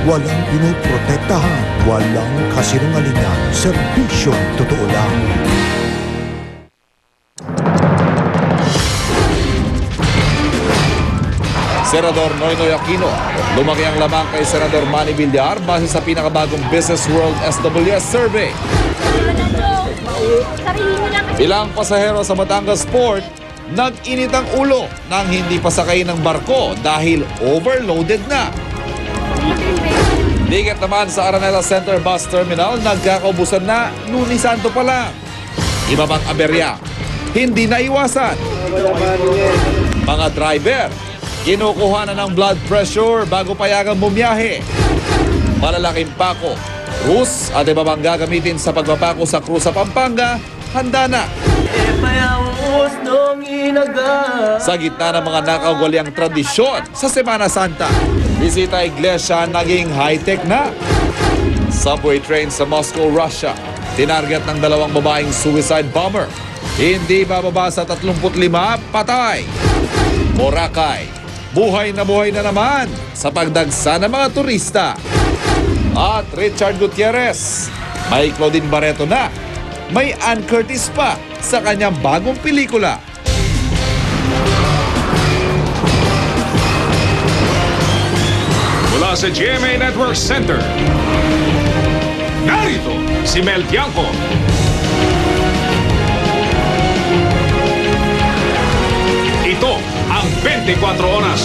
Walang pinoprotektahan, walang kasinungalingan, serbisyong totoo lang. Senador Noynoy Aquino, lumaki ang lamang kay Senador Manny Villar base sa pinakabagong Business World SWS survey. Ilang pasahero sa Batangas Port nag-init ang ulo nang hindi pasakay ng barko dahil overloaded na. Ligat naman sa Araneta Center Bus Terminal, nagkakaubusan na Lunes Santo pa lang. Iba pang aberya, hindi naiwasan. Mga driver, kinukuha na ng blood pressure bago payagang bumiyahe. Malalaking pako, krus at iba pang gagamitin sa pagpapako sa krus sa Pampanga, handa na. Sa gitna ng mga nakagwaliang tradisyon sa Semana Santa, bisita iglesia naging high-tech na. Subway train sa Moscow, Russia, tinarget ng 2 babaeng suicide bomber. Hindi bababa sa 35, patay. Boracay, buhay na naman sa pagdagsa ng mga turista. At Richard Gutierrez, may Claudine Barreto na, may Ann Curtis pa sa kanyang bagong pelikula. Mula sa GMA Network Center, narito si Mel Tiangco. Ito ang 24 Oras.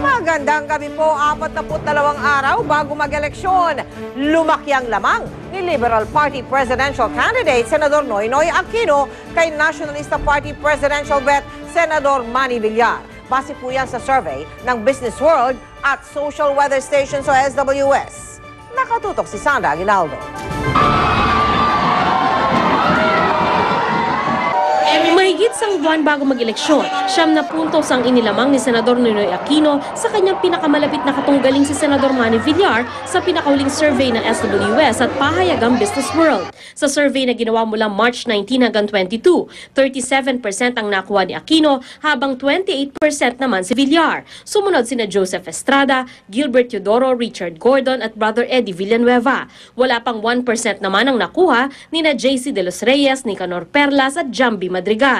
Magandang gabi po, 42 araw bago mag-eleksyon. Lumaki ang lamang ni Liberal Party Presidential Candidate Senador Noynoy Aquino kay Nationalista Party Presidential Bet Senador Manny Villar. Base po yan sa survey ng Business World at Social Weather Station sa SWS. Nakatutok si Sandra Aguinaldo. Mahigit sang buwan bago mag-eleksyon, 9 puntos ang inilamang ni Senador Noynoy Aquino sa kanyang pinakamalapit na katunggaling si Senador Manny Villar sa pinakahuling survey ng SWS at pahayagang Business World. Sa survey na ginawa mula March 19 hanggang 22, 37% ang nakuha ni Aquino habang 28% naman si Villar. Sumunod sina Joseph Estrada, Gilbert Teodoro, Richard Gordon at Brother Eddie Villanueva. Wala pang 1% naman ang nakuha ni na JC De Los Reyes, Nicanor Perlas at Jambi Madrigal.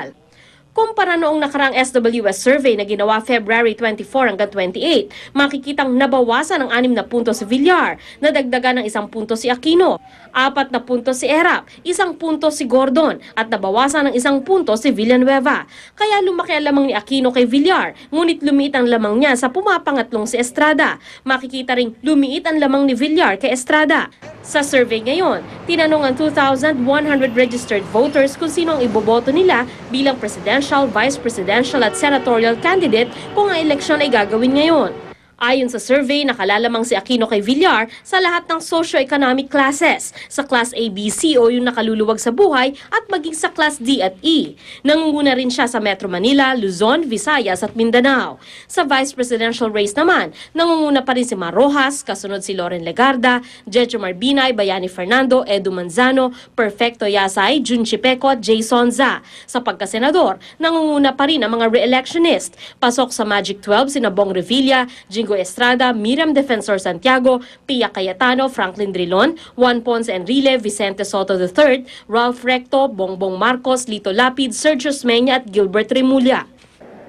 Kumpara noong nakaraang SWS survey na ginawa February 24 hanggang 28, makikitang nabawasan ng 6 na puntos si Villar, nadagdagan ng 1 punto si Aquino, 4 na puntos si Erap, 1 punto si Gordon, at nabawasan ng 1 punto si Villanueva. Kaya lumaki ang lamang ni Aquino kay Villar, ngunit lumiit ang lamang niya sa pumapangatlong si Estrada. Makikita ring lumiit ang lamang ni Villar kay Estrada. Sa survey ngayon, tinanong ang 2,100 registered voters kung sino ang iboboto nila bilang presidential, vice presidential at senatorial candidate kung ang eleksyon ay gagawin ngayon. Ayon sa survey, nakalalamang si Aquino kay Villar sa lahat ng socio-economic classes, sa Class A, B, C o yung nakaluluwag sa buhay at maging sa Class D at E. Nangunguna rin siya sa Metro Manila, Luzon, Visayas at Mindanao. Sa vice presidential race naman, nangunguna pa rin si Mar Rojas, kasunod si Loren Legarda, Jejo Marbinay, Bayani Fernando, Edu Manzano, Perfecto Yasay, Jun Chipeco at Jay Sonza. Sa pagkasenador, nangunguna pa rin ang mga re-electionist. Pasok sa Magic 12 sina Bong Revilla, Jingo Estrada, Miriam Defensor Santiago, Pia Cayetano, Franklin Drilon, Juan Ponce Enrile, Vicente Soto III, Ralph Recto, Bongbong Marcos, Lito Lapid, Sergio Smeña at Gilbert Remulla.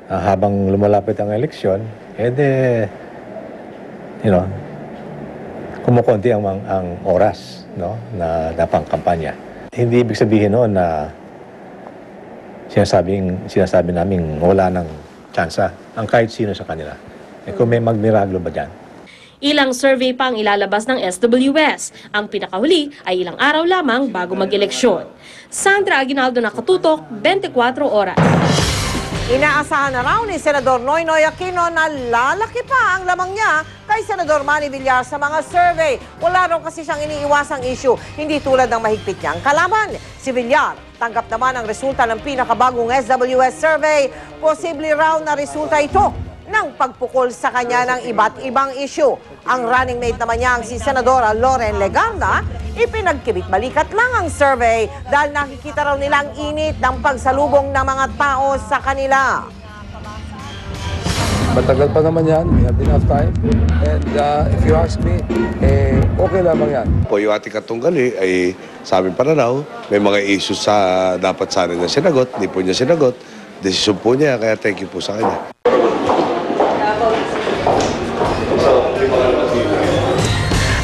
Habang lumalapit ang eleksyon, kumukonti ang oras, no, na pangkampanya. Hindi ibig sabihin noon na sinasabi namin wala ng tsansa ang kahit sino sa kanila. Kung may magmiraglo ba dyan? Ilang survey pa ang ilalabas ng SWS. Ang pinakahuli ay ilang araw lamang bago mag-eleksyon. Sandra Aguinaldo, Nakatutok, 24 Oras. Inaasahan na raw ni Senador Noynoy Aquino na lalaki pa ang lamang niya kay Senador Manny Villar sa mga survey. Wala raw kasi siyang iniiwasang issue, hindi tulad ng mahigpit niyang kalaban. Si Villar, tanggap naman ang resulta ng pinakabagong SWS survey. Posible raw na resulta ito ng pagpukol sa kanya ng iba't ibang isyu. Ang running mate naman niya, si Senadora Loren Legarda, ipinagkibit balikat lang ang survey dahil nakikita raw nilang init ng pagsalubong ng mga tao sa kanila. Matagal pa naman yan. We have enough time. And if you ask me, okay lamang yan. Po yung ating katunggali ay sa aming pananaw, may mga issues sa dapat sana niya sinagot, hindi po niya sinagot. Desisyon po niya, kaya thank you po sa kanya.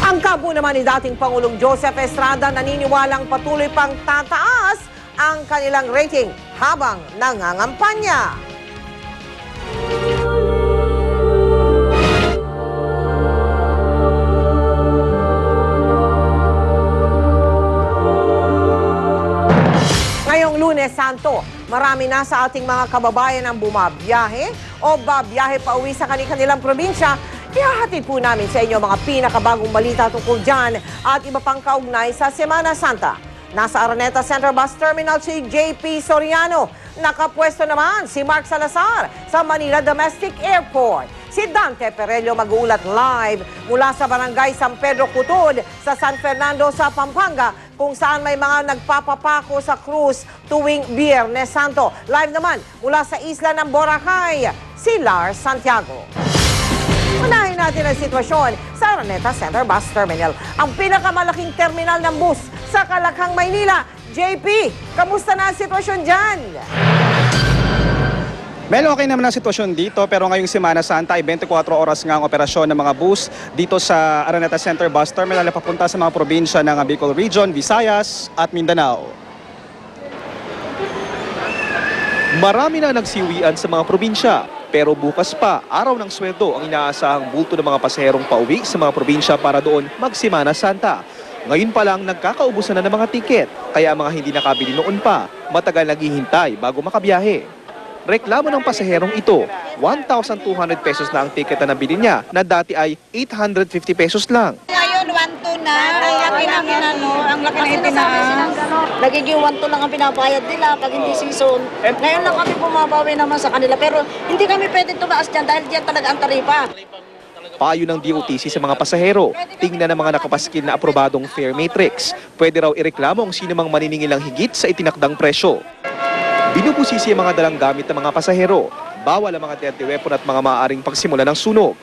Ang kampo naman ni dating Pangulong Joseph Estrada naniniwalang patuloy pang tataas ang kanilang rating habang nangangampanya. Ngayong Lunes Santo, marami na sa ating mga kababayan ang bumabiyahe o babiyahe pa uwi sa kanilang probinsya. Ihahatid po namin sa inyo mga pinakabagong balita tungkol dyan at iba pang kaugnay sa Semana Santa. Nasa Araneta Center Bus Terminal si JP Soriano. Nakapwesto naman si Mark Salazar sa Manila Domestic Airport. Si Dante Perello mag-uulat live mula sa Barangay San Pedro Cutod sa San Fernando sa Pampanga kung saan may mga nagpapapako sa cruise tuwing Biyernes Santo. Live naman mula sa isla ng Boracay, si Lars Santiago. Unahin natin ang sitwasyon sa Araneta Center Bus Terminal, ang pinakamalaking terminal ng bus sa Kalakhang, Maynila. JP, kamusta na ang sitwasyon dyan? Well, okay naman ang sitwasyon dito pero ngayong Semana Santa ay 24 oras nga ang operasyon ng mga bus dito sa Araneta Center Bus Terminal na papunta sa mga probinsya ng Bicol Region, Visayas at Mindanao. Marami na nagsiuwian sa mga probinsya pero bukas pa, araw ng sweldo ang inaasahang bulto ng mga pasaherong pauwi sa mga probinsya para doon mag-Semana Santa. Ngayon pa lang nagkakaubusan na ng mga tiket kaya ang mga hindi nakabili noon pa matagal naghihintay bago makabiyahe. Reklamo ng pasaherong ito, 1,200 pesos na ang tiket na nabili niya na dati ay 850 pesos lang. Ngayon, 1,200 na. Ang laki namin ang laki na itinaas. Nagiging 1,200 lang ang pinabayad nila pag hindi season. Ngayon lang kami bumabawi naman sa kanila. Pero hindi kami pwedeng tumaas dyan dahil dyan talaga ang taripa. Payo ng DOTC sa mga pasahero, tingnan ang mga nakapaskil na aprobadong fare matrix. Pwede raw ireklamo ang sino mang maniningil ng higit sa itinakdang presyo. Binubusisi ang mga dalang gamit ng mga pasahero. Bawal ang mga deadly weapon at mga maaaring pagsimula ng sunog.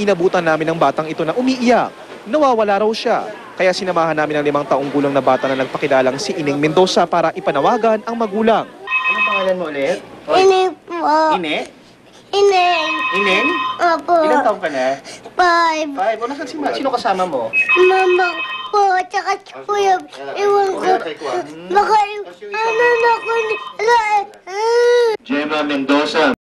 Inabutan namin ang batang ito na umiiyak. Nawawala raw siya. Kaya sinamahan namin ang 5 taong gulang na bata na nagpakilalang si Ining Mendoza para ipanawagan ang magulang. Anong pangalan mo ulit? Ine po. Ine? Ine. Inen? Opo. Ilang taong ka na? 5. 5. O, nasan si Sino kasama mo? Mama po, tsaka si Kuya. Iwan ko. Baka, ano na ko. Gemma Mendoza.